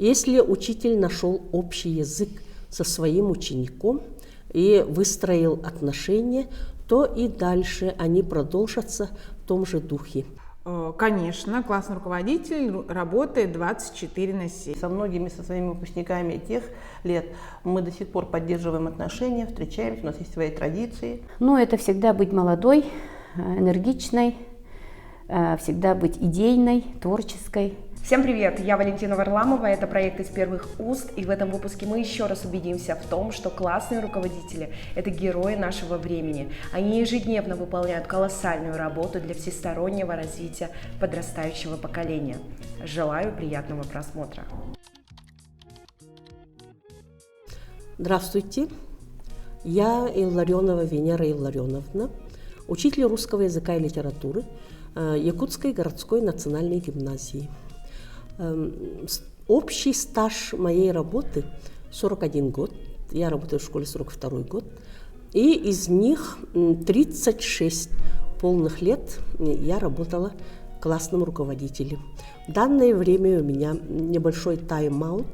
Если учитель нашел общий язык со своим учеником и выстроил отношения, то и дальше они продолжатся в том же духе. Конечно, классный руководитель работает 24/7. Со многими, со своими выпускниками тех лет мы до сих пор поддерживаем отношения, встречаемся, у нас есть свои традиции. Ну, это всегда быть молодой, энергичной, всегда быть идейной, творческой. Всем привет! Я Валентина Варламова, это проект «Из первых уст», и в этом выпуске мы еще раз убедимся в том, что классные руководители – это герои нашего времени. Они ежедневно выполняют колоссальную работу для всестороннего развития подрастающего поколения. Желаю приятного просмотра. Здравствуйте, я Илларионова Венера Илларионовна, учитель русского языка и литературы Якутской городской национальной гимназии. Общий стаж моей работы 41 год, я работаю в школе 42 год, и из них 36 полных лет я работала классным руководителем. В данное время у меня небольшой тайм-аут,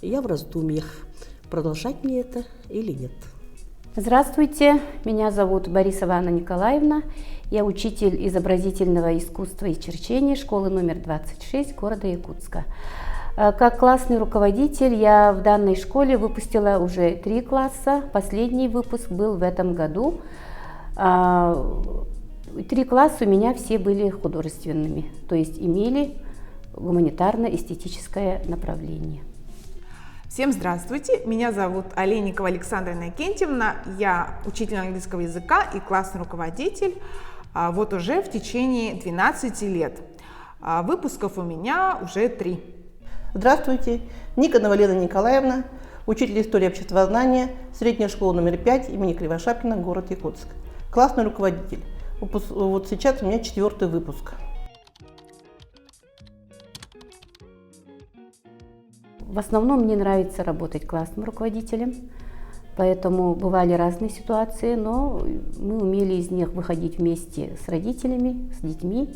я в раздумьях, продолжать мне это или нет. Здравствуйте, меня зовут Борисова Анна Николаевна, я учитель изобразительного искусства и черчения школы номер 26 города Якутска. Как классный руководитель я в данной школе выпустила уже 3 класса, последний выпуск был в этом году. 3 класса у меня все были художественными, то есть имели гуманитарно-эстетическое направление. Всем здравствуйте, меня зовут Олейникова Александра Иннокентьевна, я учитель английского языка и классный руководитель вот уже в течение 12 лет. Выпусков у меня уже 3. Здравствуйте, Никонова Лена Николаевна, учитель истории обществознания, средняя школа номер 5 имени Кривошапкина, город Якутск. Классный руководитель. Вот сейчас у меня 4-й выпуск. В основном мне нравится работать классным руководителем, поэтому бывали разные ситуации, но мы умели из них выходить вместе с родителями, с детьми.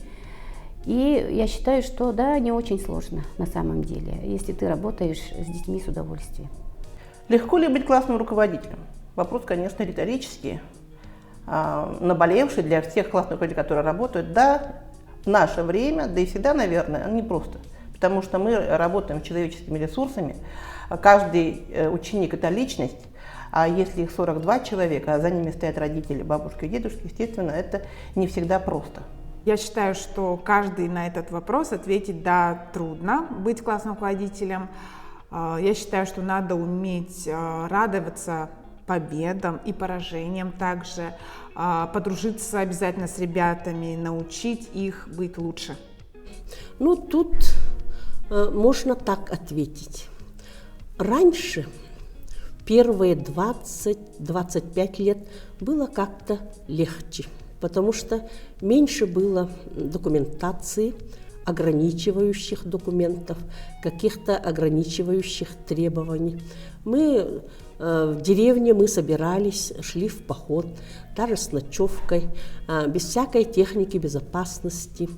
И я считаю, что да, не очень сложно на самом деле, если ты работаешь с детьми с удовольствием. Легко ли быть классным руководителем? Вопрос, конечно, риторический, наболевший для всех классных руководителей, которые работают. Да, в наше время, да и всегда, наверное, непросто. Потому что мы работаем с человеческими ресурсами, каждый ученик – это личность, а если их 42 человека, а за ними стоят родители, бабушки и дедушки, естественно, это не всегда просто. Я считаю, что каждый на этот вопрос ответить «да, трудно быть классным руководителем». Я считаю, что надо уметь радоваться победам и поражениям также, подружиться обязательно с ребятами, научить их быть лучше. Ну, тут можно так ответить. Раньше, первые 20-25 лет, было как-то легче, потому что меньше было документации, ограничивающих документов, каких-то ограничивающих требований. Мы в деревне собирались, шли в поход, даже с ночевкой, без всякой техники безопасности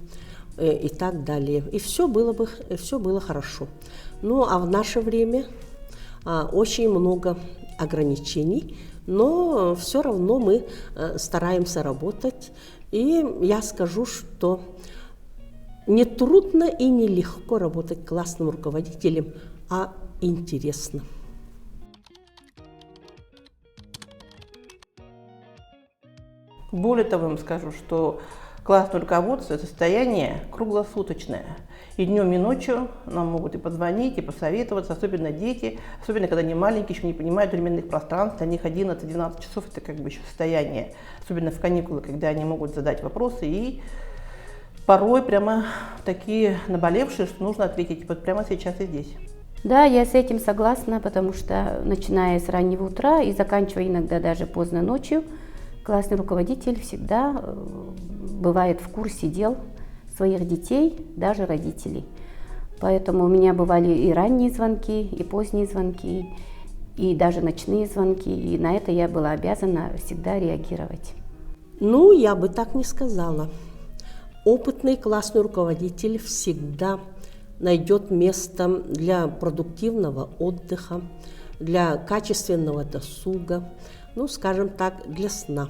и так далее. И все было хорошо. Ну, а в наше время очень много ограничений, но все равно мы стараемся работать. И я скажу, что не трудно и не легко работать классным руководителем, а интересно. Более того, я вам скажу, что классное руководство – это состояние круглосуточное. И днем, и ночью нам могут и позвонить, и посоветоваться, особенно дети, особенно когда они маленькие, еще не понимают временных пространств, для них 11-12 часов – это как бы еще состояние, особенно в каникулы, когда они могут задать вопросы, и порой прямо такие наболевшие, что нужно ответить вот прямо сейчас и здесь. Да, я с этим согласна, потому что начиная с раннего утра и заканчивая иногда даже поздно ночью, классный руководитель всегда бывает в курсе дел своих детей, даже родителей. Поэтому у меня бывали и ранние звонки, и поздние звонки, и даже ночные звонки, и на это я была обязана всегда реагировать. Ну, я бы так не сказала. Опытный классный руководитель всегда найдет место для продуктивного отдыха, для качественного досуга, ну, скажем так, для сна.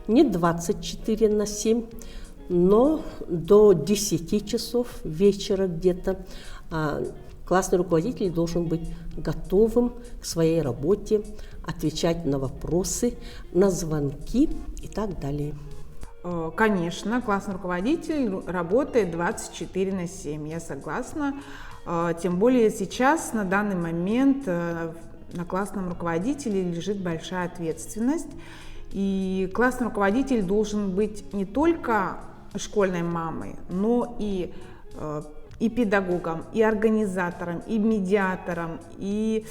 Не 24/7, но до 10 часов вечера где-то классный руководитель должен быть готовым к своей работе, отвечать на вопросы, на звонки и так далее. Конечно, классный руководитель работает 24/7, я согласна. Тем более сейчас, на данный момент, на классном руководителе лежит большая ответственность. И классный руководитель должен быть не только школьной мамой, но и педагогом, и организатором, и медиатором, и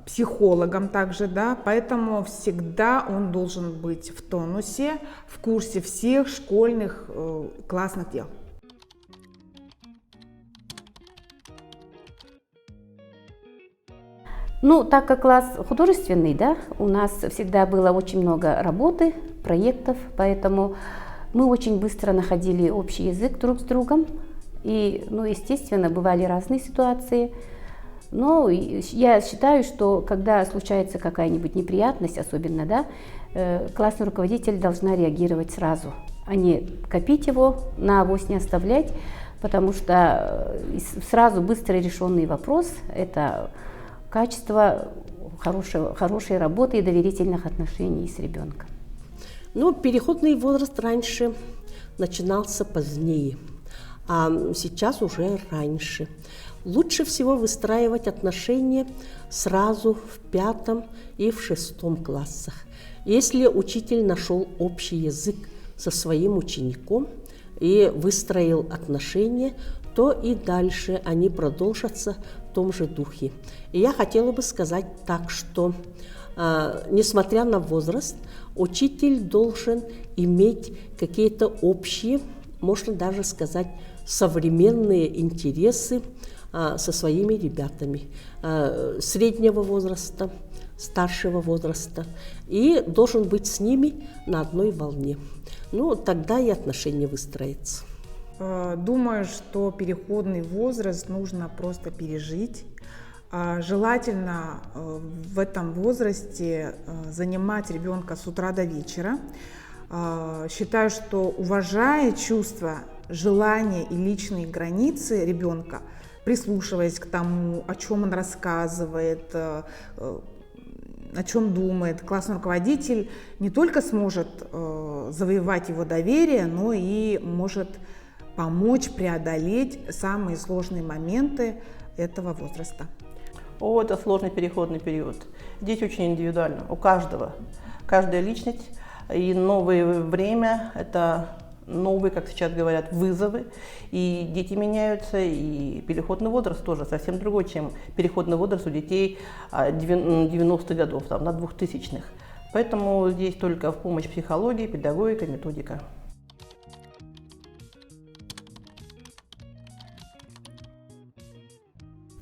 психологом также, да, поэтому всегда он должен быть в тонусе, в курсе всех школьных классных дел. Ну, так как класс художественный, да, у нас всегда было очень много работы, проектов, поэтому мы очень быстро находили общий язык друг с другом. И, ну, естественно, бывали разные ситуации. Но я считаю, что когда случается какая-нибудь неприятность, особенно, да, классный руководитель должна реагировать сразу, а не копить его, на авось не оставлять, потому что сразу быстро решенный вопрос – это качество хорошей работы и доверительных отношений с ребенком. Ну, переходный возраст раньше начинался позднее, а сейчас уже раньше. Лучше всего выстраивать отношения сразу в 5 и в 6 классах. Если учитель нашел общий язык со своим учеником и выстроил отношения, то и дальше они продолжатся в том же духе. И я хотела бы сказать так, что несмотря на возраст, учитель должен иметь какие-то общие, можно даже сказать, современные интересы со своими ребятами среднего возраста, старшего возраста, и должен быть с ними на одной волне. Ну, тогда и отношения выстроятся. Думаю, что переходный возраст нужно просто пережить. Желательно в этом возрасте занимать ребенка с утра до вечера. Считаю, что уважая чувства, желания и личные границы ребенка, прислушиваясь к тому, о чем он рассказывает, о чем думает, классный руководитель не только сможет завоевать его доверие, но и может помочь преодолеть самые сложные моменты этого возраста. О, это сложный переходный период. Дети очень индивидуальны, у каждого. Каждая личность и новое время – это новые, как сейчас говорят, вызовы. И дети меняются, и переходный возраст тоже совсем другой, чем переходный возраст у детей 90-х годов, там, на 2000-х. Поэтому здесь только в помощь психологии, педагогика, методика.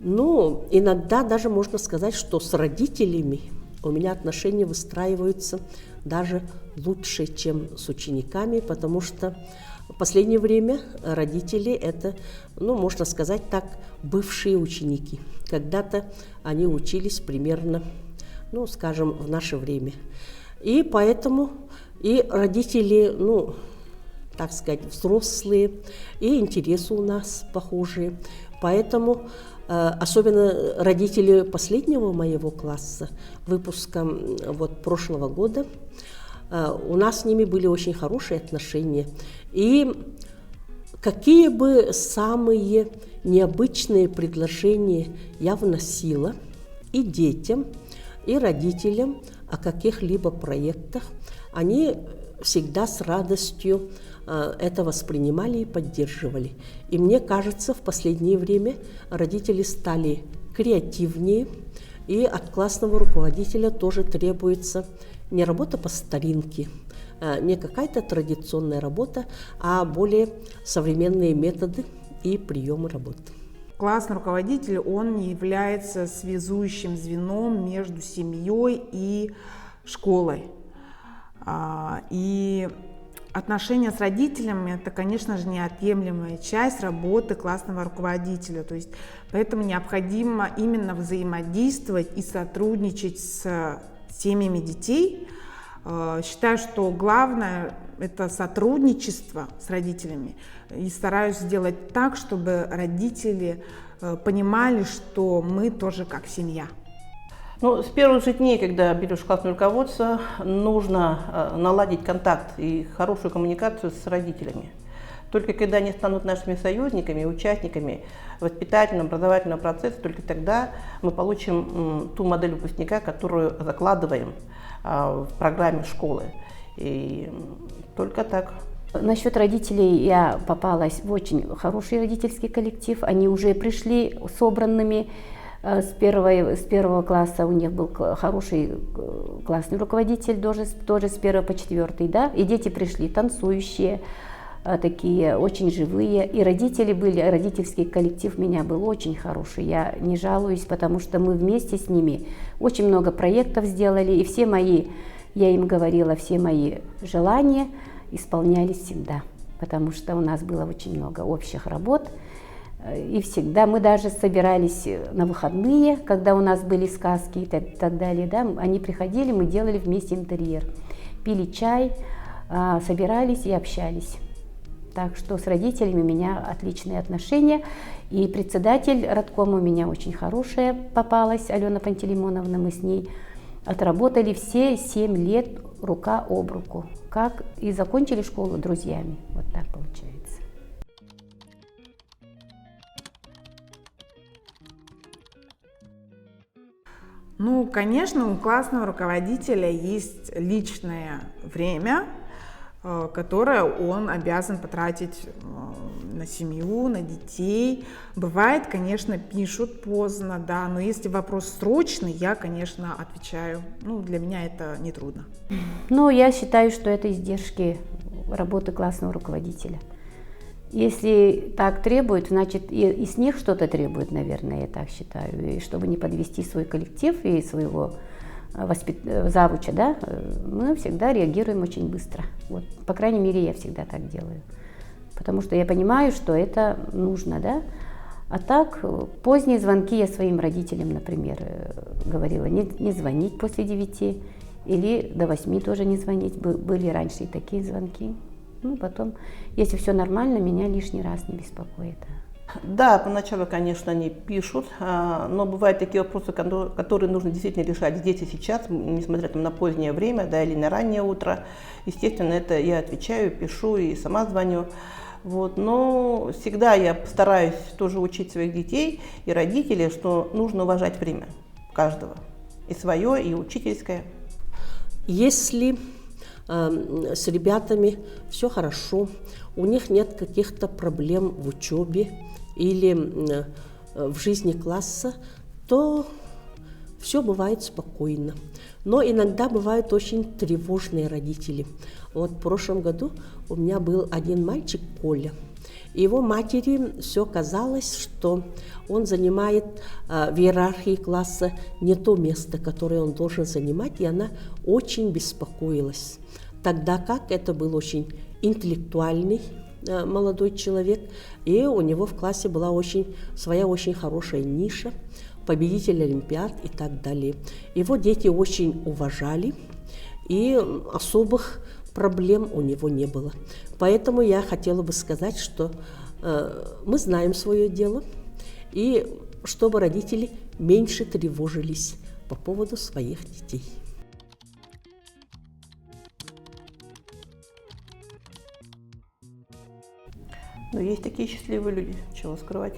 Ну, иногда даже можно сказать, что с родителями у меня отношения выстраиваются даже лучше, чем с учениками, потому что в последнее время родители – это, ну, можно сказать так, бывшие ученики. Когда-то они учились примерно, ну, скажем, в наше время. И поэтому и родители, ну, так сказать, взрослые, и интересы у нас похожие. Поэтому особенно родители последнего моего класса, выпуска вот прошлого года, у нас с ними были очень хорошие отношения. И какие бы самые необычные предложения я вносила и детям, и родителям о каких-либо проектах, они всегда с радостью это воспринимали и поддерживали. И мне кажется, в последнее время родители стали креативнее, и от классного руководителя тоже требуется не работа по старинке, не какая-то традиционная работа, а более современные методы и приемы работы. Классный руководитель, он является связующим звеном между семьей и школой. И отношения с родителями – это, конечно же, неотъемлемая часть работы классного руководителя. То есть, поэтому необходимо именно взаимодействовать и сотрудничать с семьями детей. Считаю, что главное – это сотрудничество с родителями. И стараюсь сделать так, чтобы родители понимали, что мы тоже как семья. Ну, с первых же дней, когда берешь классное руководство, нужно наладить контакт и хорошую коммуникацию с родителями. Только когда они станут нашими союзниками, участниками воспитательного, образовательного процесса, только тогда мы получим ту модель выпускника, которую закладываем в программе школы. И только так. Насчет родителей я попалась в очень хороший родительский коллектив. Они уже пришли собранными. С первого класса у них был хороший классный руководитель, тоже с 1 по 4, да, и дети пришли танцующие, такие очень живые, и родители были, родительский коллектив у меня был очень хороший, я не жалуюсь, потому что мы вместе с ними очень много проектов сделали, и все мои, я им говорила, все мои желания исполнялись всегда, потому что у нас было очень много общих работ. И всегда мы даже собирались на выходные, когда у нас были сказки и так далее, да, они приходили, мы делали вместе интерьер, пили чай, собирались и общались. Так что с родителями у меня отличные отношения, и председатель родкома у меня очень хорошая попалась, Алена Пантелеймоновна, мы с ней отработали все 7 лет рука об руку, как и закончили школу друзьями, вот так получается. Ну, конечно, у классного руководителя есть личное время, которое он обязан потратить на семью, на детей. Бывает, конечно, пишут поздно, да, но если вопрос срочный, я, конечно, отвечаю. Ну, для меня это нетрудно. Ну, я считаю, что это издержки работы классного руководителя. Если так требуют, значит, и с них что-то требует, наверное, я так считаю. И чтобы не подвести свой коллектив и своего завуча, да, мы всегда реагируем очень быстро. Вот, по крайней мере, я всегда так делаю. Потому что я понимаю, что это нужно, да. А так, поздние звонки я своим родителям, например, говорила, не звонить после 9 или до 8 тоже не звонить. Были раньше и такие звонки. Ну, потом, если все нормально, меня лишний раз не беспокоит. Да, поначалу, конечно, они пишут, но бывают такие вопросы, которые нужно действительно решать здесь и сейчас, несмотря на позднее время, да, или на раннее утро. Естественно, это я отвечаю, пишу и сама звоню. Вот. Но всегда я стараюсь тоже учить своих детей и родителей, что нужно уважать время каждого, и свое, и учительское. Если с ребятами все хорошо, у них нет каких-то проблем в учебе или в жизни класса, то все бывает спокойно. Но иногда бывают очень тревожные родители. Вот в прошлом году у меня был один мальчик, Коля. Его матери все казалось, что он занимает в иерархии класса не то место, которое он должен занимать, и она очень беспокоилась. Тогда как это был очень интеллектуальный молодой человек, и у него в классе была своя очень хорошая ниша, победитель олимпиад и так далее. Его дети очень уважали, и особых проблем у него не было. Поэтому я хотела бы сказать, что мы знаем свое дело, и чтобы родители меньше тревожились по поводу своих детей. Ну, есть такие счастливые люди, чего скрывать.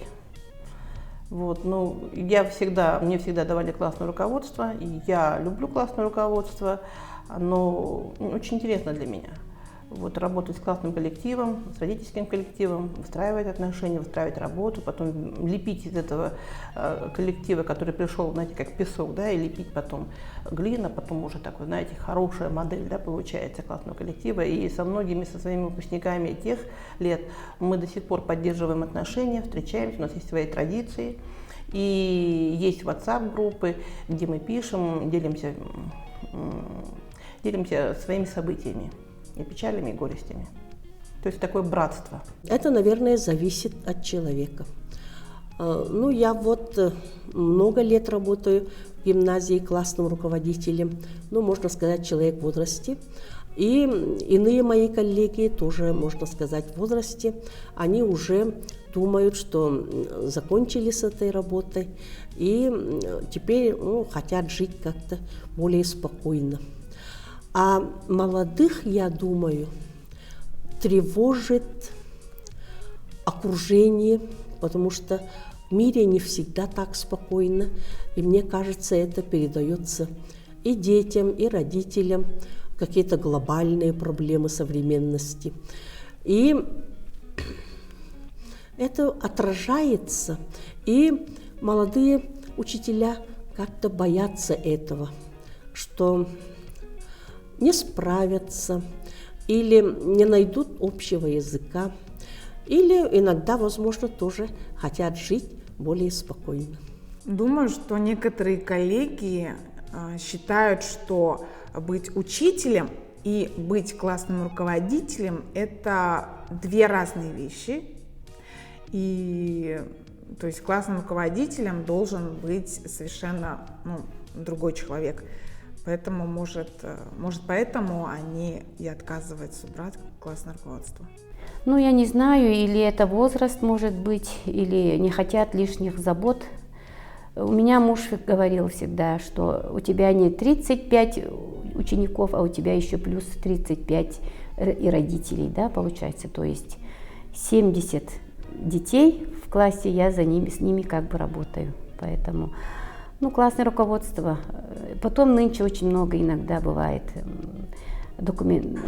Вот, ну, мне всегда давали классное руководство, и я люблю классное руководство, оно очень интересно для меня. Вот, работать с классным коллективом, с родительским коллективом, выстраивать отношения, выстраивать работу, потом лепить из этого коллектива, который пришел, знаете, как песок, да, и лепить потом глина, потом уже такой, знаете, хорошая модель, да, получается классного коллектива. И со своими выпускниками тех лет мы до сих пор поддерживаем отношения, встречаемся, у нас есть свои традиции. И есть WhatsApp-группы, где мы пишем, делимся своими событиями. и печалями, и горестями. То есть такое братство. Это, наверное, зависит от человека. Ну, я вот много лет работаю в гимназии классным руководителем, ну, можно сказать, человек в возрасте. И иные мои коллеги тоже, можно сказать, в возрасте, они уже думают, что закончили с этой работой и теперь хотят жить как-то более спокойно. А молодых, я думаю, тревожит окружение, потому что в мире не всегда так спокойно, и мне кажется, это передается и детям, и родителям, какие-то глобальные проблемы современности. И это отражается, и молодые учителя как-то боятся этого, что не справятся или не найдут общего языка, или иногда, возможно, тоже хотят жить более спокойно. Думаю, что некоторые коллеги считают, что быть учителем и быть классным руководителем – это две разные вещи. И то есть классным руководителем должен быть совершенно другой человек. Поэтому, может, поэтому они и отказываются брать классное руководство. Ну, я не знаю, или это возраст, может быть, или не хотят лишних забот. У меня муж говорил всегда, что у тебя не 35 учеников, а у тебя еще плюс 35 и родителей, да, получается. То есть 70 детей в классе, я с ними как бы работаю. Поэтому, классное руководство. Потом нынче очень много иногда бывает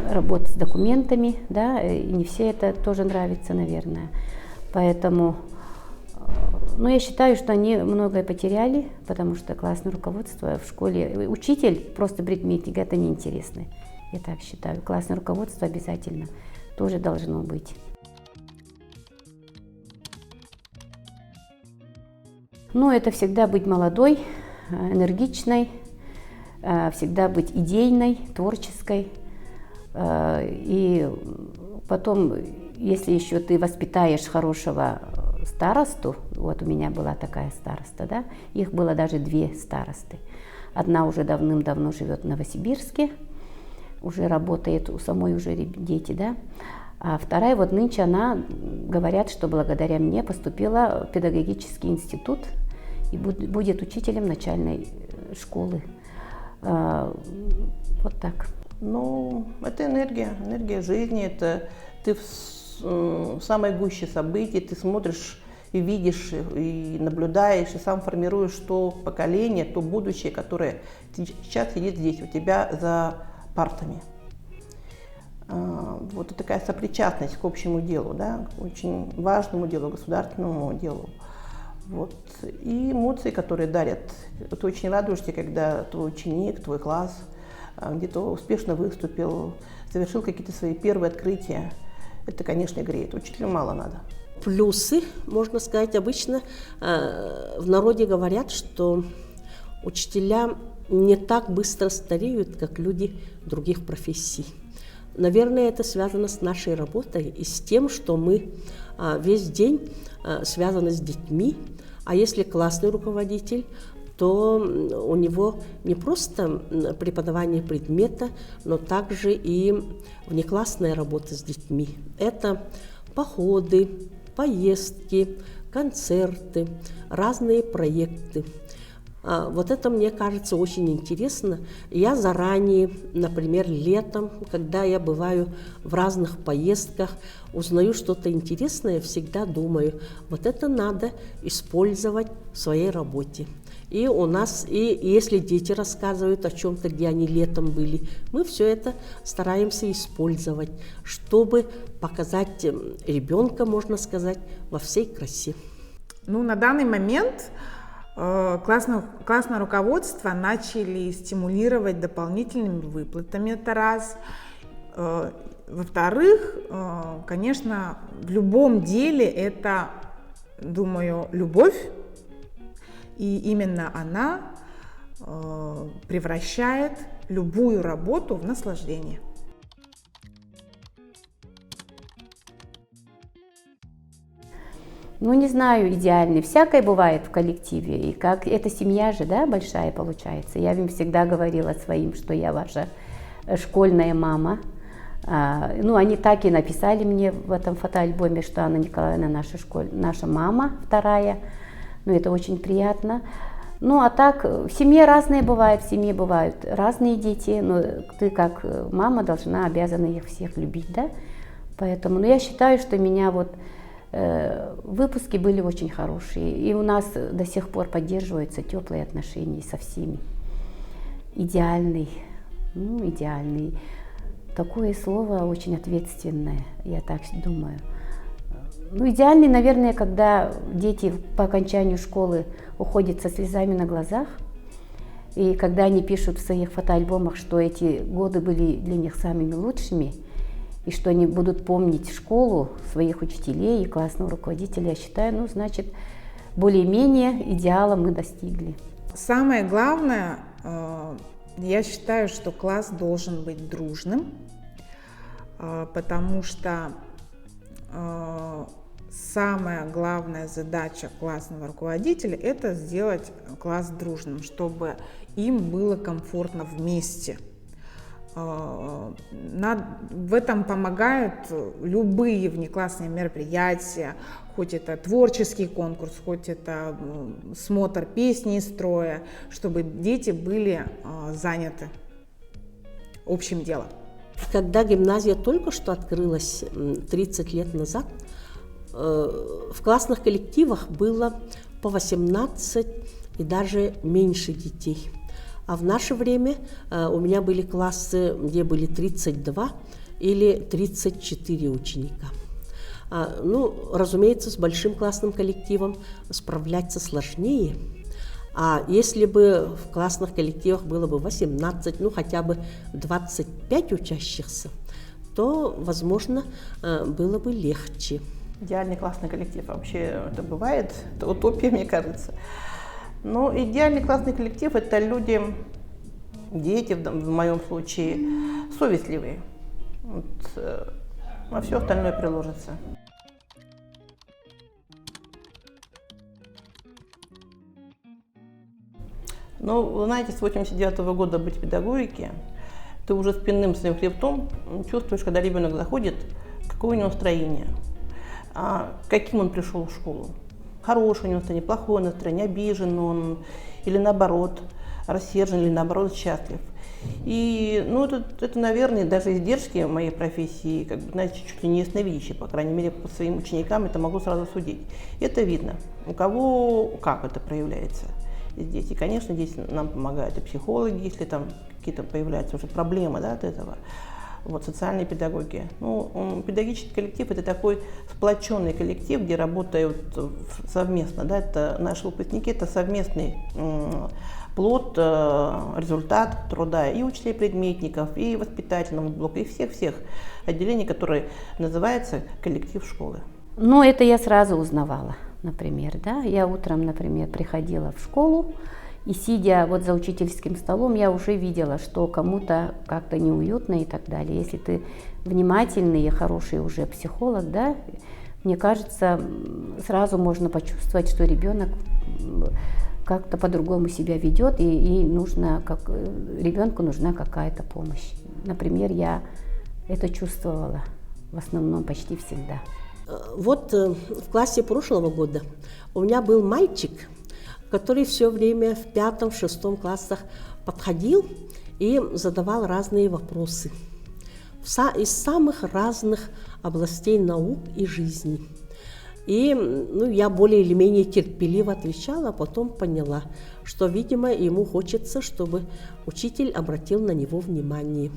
работ с документами, да, и не все это тоже нравится, наверное. Поэтому, я считаю, что они многое потеряли, потому что классное руководство в школе, учитель просто предметник, это неинтересно. Я так считаю. Классное руководство обязательно тоже должно быть. Это всегда быть молодой, энергичной, всегда быть идейной, творческой. И потом, если еще ты воспитаешь хорошего старосту, вот у меня была такая староста, да, их было даже 2 старосты. Одна уже давным-давно живет в Новосибирске, уже работает, у самой уже дети, да. А вторая, вот нынче она, говорят, что благодаря мне поступила в педагогический институт и будет учителем начальной школы. Вот так. Это энергия жизни, это ты в самой гуще событий, ты смотришь и видишь, и наблюдаешь, и сам формируешь то поколение, то будущее, которое сейчас сидит здесь у тебя за партами. Вот это такая сопричастность к общему делу, да, к очень важному делу, государственному делу. Вот. И эмоции, которые дарят. Ты очень радуешься, когда твой ученик, твой класс где-то успешно выступил, совершил какие-то свои первые открытия. Это, конечно, греет. Учителю мало надо. Плюсы, можно сказать, обычно в народе говорят, что учителя не так быстро стареют, как люди других профессий. Наверное, это связано с нашей работой и с тем, что мы весь день связаны с детьми, а если классный руководитель, то у него не просто преподавание предмета, но также и внеклассная работа с детьми. Это походы, поездки, концерты, разные проекты. Вот это, мне кажется, очень интересно. Я заранее, например, летом, когда я бываю в разных поездках, узнаю что-то интересное, всегда думаю, вот это надо использовать в своей работе. И у нас, и если дети рассказывают о чем-то, где они летом были, мы все это стараемся использовать, чтобы показать ребенка, можно сказать, во всей красе. На данный момент классное руководство начали стимулировать дополнительными выплатами, это раз. Во-вторых, конечно, в любом деле это, думаю, любовь, и именно она превращает любую работу в наслаждение. Ну, не знаю, идеальный. Всякое бывает в коллективе. И как эта семья же, да, большая получается. Я им всегда говорила своим, что я ваша школьная мама. Ну, они так и написали мне в этом фотоальбоме, что Анна Николаевна наша мама вторая. Ну, это очень приятно. Ну, а так, в семье разные бывают, в семье бывают разные дети. Но ты как мама должна, обязана их всех любить, да? Поэтому, ну, я считаю, что меня вот выпуски были очень хорошие. И у нас до сих пор поддерживаются теплые отношения со всеми. Идеальный, ну, идеальный. Такое слово очень ответственное, я так думаю. Ну, идеальный, наверное, когда дети по окончанию школы уходят со слезами на глазах, и когда они пишут в своих фотоальбомах, что эти годы были для них самыми лучшими, и что они будут помнить школу, своих учителей и классного руководителя, я считаю, ну, значит, более-менее идеала мы достигли. Самое главное, я считаю, что класс должен быть дружным, потому что самая главная задача классного руководителя – это сделать класс дружным, чтобы им было комфортно вместе. В этом помогают любые внеклассные мероприятия, хоть это творческий конкурс, хоть это смотр песни из строя, чтобы дети были заняты общим делом. Когда гимназия только что открылась 30 лет назад, в классных коллективах было по 18 и даже меньше детей. А в наше время у меня были классы, где были 32 или 34 ученика. Ну, разумеется, с большим классным коллективом справляться сложнее. А если бы в классных коллективах было бы 18, ну хотя бы 25 учащихся, то, возможно, было бы легче. Идеальный классный коллектив вообще это бывает, это утопия, мне кажется. Но идеальный классный коллектив – это люди, дети в моем случае, совестливые. Вот, а все остальное приложится. Но, вы знаете, с 89-го года быть в педагогике, ты уже спинным своим хребтом чувствуешь, когда ребенок заходит, какое у него настроение, каким он пришел в школу. Хорошее у него настроение, плохое настроение, обижен он или наоборот, рассержен или наоборот счастлив. И, ну, это, наверное, даже издержки моей профессии, как бы, знаете, чуть ли не ясновидящие, по крайней мере, по своим ученикам это могу сразу судить. Это видно, у кого как это проявляется здесь. И, конечно, здесь нам помогают и психологи, если там какие-то появляются уже проблемы, да, от этого. Вот, социальные педагоги. Ну, педагогический коллектив – это такой сплоченный коллектив, где работают совместно. Да, это наши выпускники, это совместный плод, результат труда и учителей-предметников, и воспитательного блока, и всех отделений, которые называются коллектив школы. Ну, это я сразу узнавала, например, да. Я утром, например, приходила в школу, и сидя вот за учительским столом, я уже видела, что кому-то как-то неуютно и так далее. Если ты внимательный и хороший уже психолог, да, мне кажется, сразу можно почувствовать, что ребенок как-то по-другому себя ведет, и ребенку нужна какая-то помощь. Например, я это чувствовала в основном почти всегда. Вот в классе прошлого года у меня был мальчик, который все время в 5-6 классах подходил и задавал разные вопросы из самых разных областей наук и жизни. И я более или менее терпеливо отвечала, а потом поняла, что, видимо, ему хочется, чтобы учитель обратил на него внимание.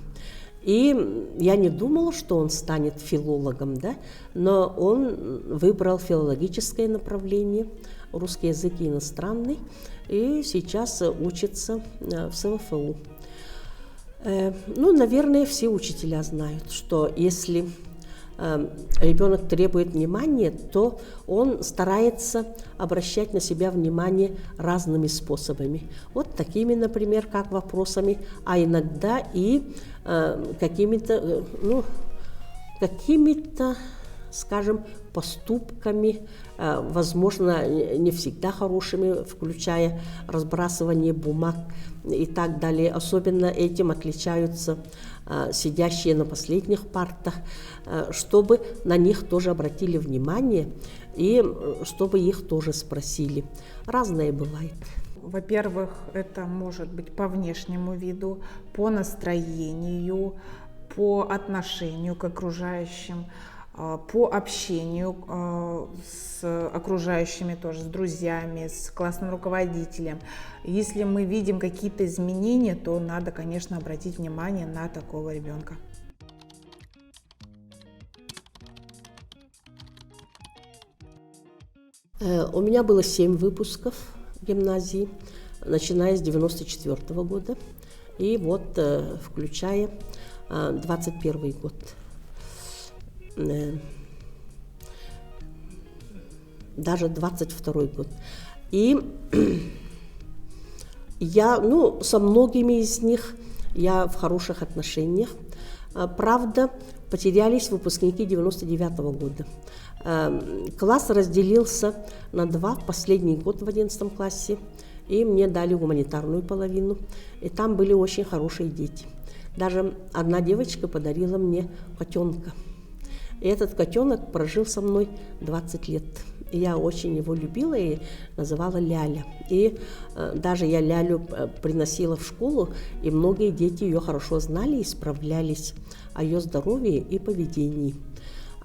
И я не думала, что он станет филологом, да? Но он выбрал филологическое направление, русский язык и иностранный, и сейчас учится в СВФУ. Наверное, все учителя знают, что если ребенок требует внимания, то он старается обращать на себя внимание разными способами. Вот такими, например, как вопросами, а иногда и какими-то скажем, поступками, возможно, не всегда хорошими, включая разбрасывание бумаг и так далее. Особенно этим отличаются сидящие на последних партах, чтобы на них тоже обратили внимание и чтобы их тоже спросили. Разное бывает. Во-первых, это может быть по внешнему виду, по настроению, по отношению к окружающим, по общению с окружающими тоже, с друзьями, с классным руководителем. Если мы видим какие-то изменения, то надо, конечно, обратить внимание на такого ребенка. У меня было 7 выпусков гимназии, начиная с 1994 года, и вот включая 21 год. Даже 22 год. И я, со многими из них я в хороших отношениях. Правда, потерялись выпускники 99 года. Класс разделился на 2 в последний год в 11 классе, и мне дали гуманитарную половину, и там были очень хорошие дети. Даже одна девочка подарила мне котенка. И этот котенок прожил со мной 20 лет. И я очень его любила и называла Ляля. И даже я Лялю приносила в школу, и многие дети ее хорошо знали и справлялись о ее здоровье и поведении.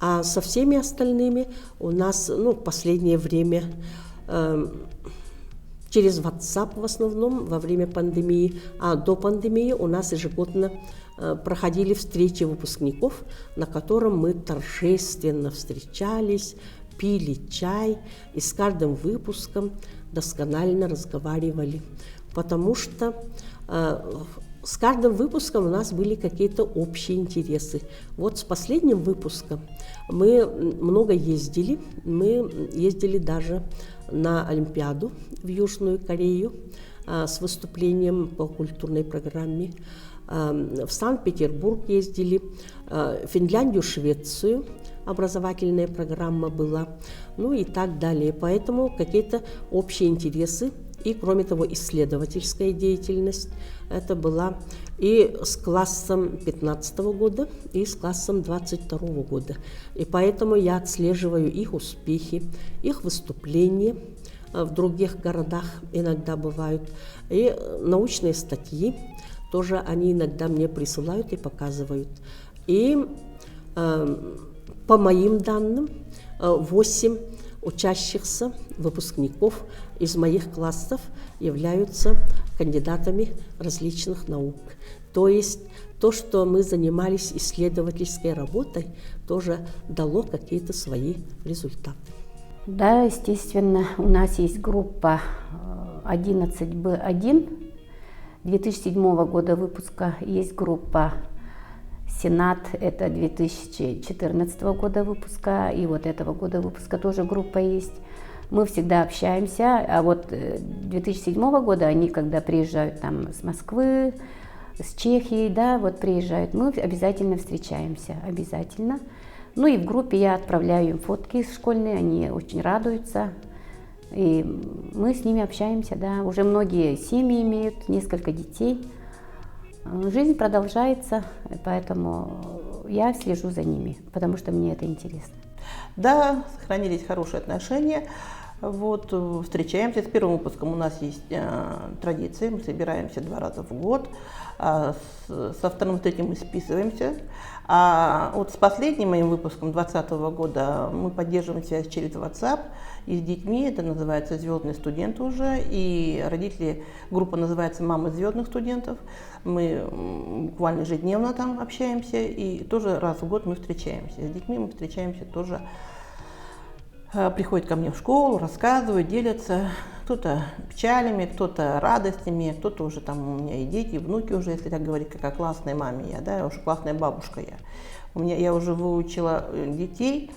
А со всеми остальными у нас, в последнее время через WhatsApp в основном во время пандемии, а до пандемии у нас ежегодно проходили встречи выпускников, на котором мы торжественно встречались, пили чай и с каждым выпуском досконально разговаривали, потому что с каждым выпуском у нас были какие-то общие интересы. Вот с последним выпуском мы много ездили. Мы ездили даже на Олимпиаду в Южную Корею с выступлением по культурной программе. В Санкт-Петербург ездили, в Финляндию, Швецию. Образовательная программа была, и так далее. Поэтому какие-то общие интересы. И, кроме того, исследовательская деятельность это была и с классом 15 года, и с классом 22 года. И поэтому я отслеживаю их успехи, их выступления в других городах иногда бывают, и научные статьи тоже они иногда мне присылают и показывают. И по моим данным, 8 учащихся выпускников из моих классов являются кандидатами различных наук. То есть то, что мы занимались исследовательской работой, тоже дало какие-то свои результаты. Да, естественно, у нас есть группа 11Б1 2007 года выпуска, есть группа Сенат, это 2014 года выпуска, и вот этого года выпуска тоже группа есть. Мы всегда общаемся, а вот 2007 года они, когда приезжают там с Москвы, с Чехии, да, вот приезжают, мы обязательно встречаемся, обязательно. И в группе я отправляю им фотки школьные, они очень радуются, и мы с ними общаемся, да, уже многие семьи имеют, несколько детей. Жизнь продолжается, поэтому я слежу за ними, потому что мне это интересно. Да, сохранились хорошие отношения. Вот, встречаемся. С первым выпуском у нас есть традиции, мы собираемся 2 раза в год. Со вторым, третьим мы списываемся. А вот с последним моим выпуском 2020 года мы поддерживаем связь через WhatsApp и с детьми. Это называется «Звездные студенты» уже. И родители, группа называется «Мамы звездных студентов». Мы буквально ежедневно там общаемся. И тоже раз в год мы встречаемся. С детьми мы встречаемся тоже. Приходят ко мне в школу, рассказывают, делятся. Кто-то печалями, кто-то радостями, кто-то уже там у меня и дети, и внуки уже, если так говорить, какая классная мама я, да, уже классная бабушка я. Я уже выучила детей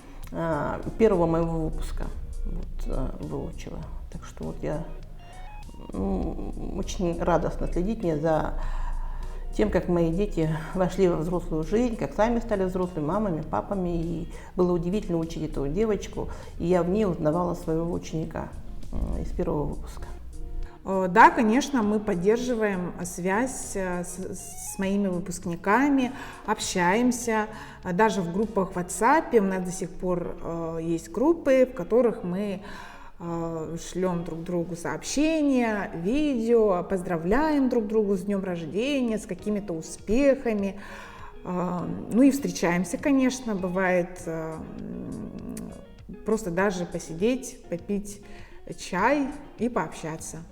первого моего выпуска, выучила. Так что вот я очень радостно следить мне за тем, как мои дети вошли во взрослую жизнь, как сами стали взрослыми мамами, папами. И было удивительно учить эту девочку, и я в ней узнавала своего ученика из первого выпуска. Да, конечно, мы поддерживаем связь с моими выпускниками, общаемся. Даже в группах в WhatsApp у нас до сих пор есть группы, в которых мы шлем друг другу сообщения, видео, поздравляем друг друга с днем рождения, с какими-то успехами. Ну и встречаемся, конечно, бывает просто даже посидеть, попить чай и пообщаться.